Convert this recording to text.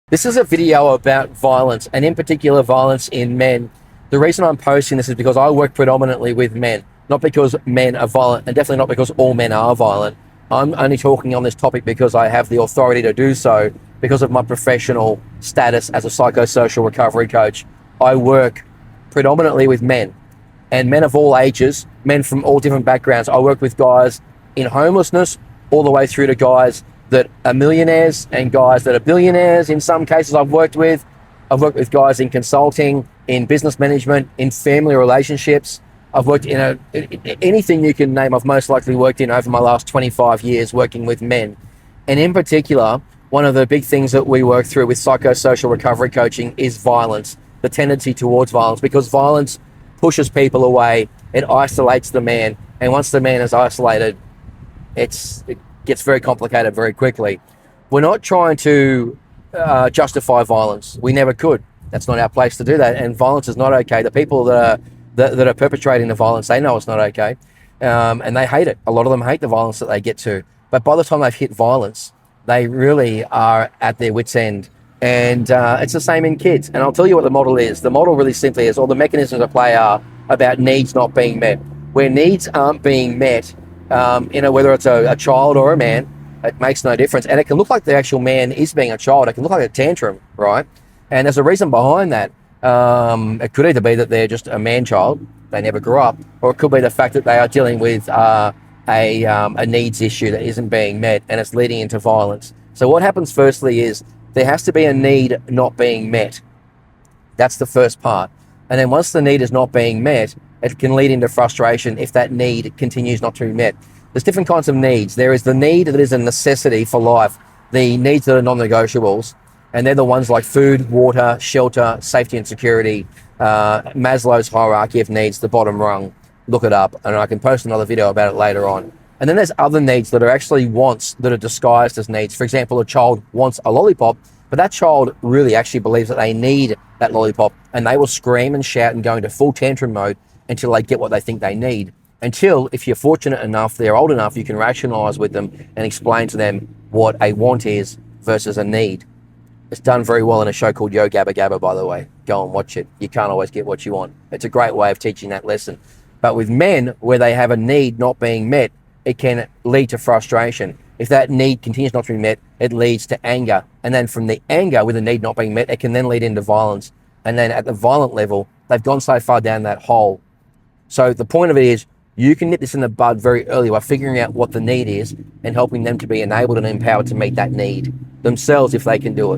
This is a video about violence, and in particular violence in men. The reason I'm posting this is because I work predominantly with men, not because men are violent, and definitely not because all men are violent. I'm only talking on this topic because I have the authority to do so because of my professional status as a psychosocial recovery coach. I work predominantly with men, and men of all ages, men from all different backgrounds. I work with guys in homelessness all the way through to guys that are millionaires and guys that are billionaires. In some cases I've worked with guys in consulting, in business management, in family relationships. I've worked in anything you can name. I've most likely worked in over my last 25 years working with men. And in particular, one of the big things that we work through with psychosocial recovery coaching is violence, the tendency towards violence, because violence pushes people away. It isolates the man. And once the man is isolated, it gets very complicated very quickly. We're not trying to justify violence. We never could. That's not our place to do that. And violence is not okay. The people that are perpetrating the violence, they know it's not okay, and they hate it. A lot of them hate the violence that they get to. But by the time they've hit violence, they really are at their wits' end. And it's the same in kids. And I'll tell you what the model is. The model really simply is, all the mechanisms at play are about needs not being met. Where needs aren't being met, whether it's a child or a man, it makes no difference. And it can look like the actual man is being a child. It can look like a tantrum, right? And there's a reason behind that. It could either be that they're just a man-child, they never grew up, or it could be the fact that they are dealing with a needs issue that isn't being met, and it's leading into violence. So what happens firstly is there has to be a need not being met. That's the first part. And then once the need is not being met, it can lead into frustration if that need continues not to be met. There's different kinds of needs. There is the need that is a necessity for life, the needs that are non-negotiables, and they're the ones like food, water, shelter, safety and security, Maslow's hierarchy of needs, the bottom rung. Look it up, and I can post another video about it later on. And then there's other needs that are actually wants that are disguised as needs. For example, a child wants a lollipop, but that child really actually believes that they need that lollipop, and they will scream and shout and go into full tantrum mode until they get what they think they need. Until, if you're fortunate enough, they're old enough, you can rationalize with them and explain to them what a want is versus a need. It's done very well in a show called Yo Gabba Gabba, by the way. Go and watch it. You can't always get what you want. It's a great way of teaching that lesson. But with men, where they have a need not being met, it can lead to frustration. If that need continues not to be met, it leads to anger. And then from the anger, with the need not being met, it can then lead into violence. And then at the violent level, they've gone so far down that hole. So the point of it is, you can nip this in the bud very early by figuring out what the need is and helping them to be enabled and empowered to meet that need themselves if they can do it.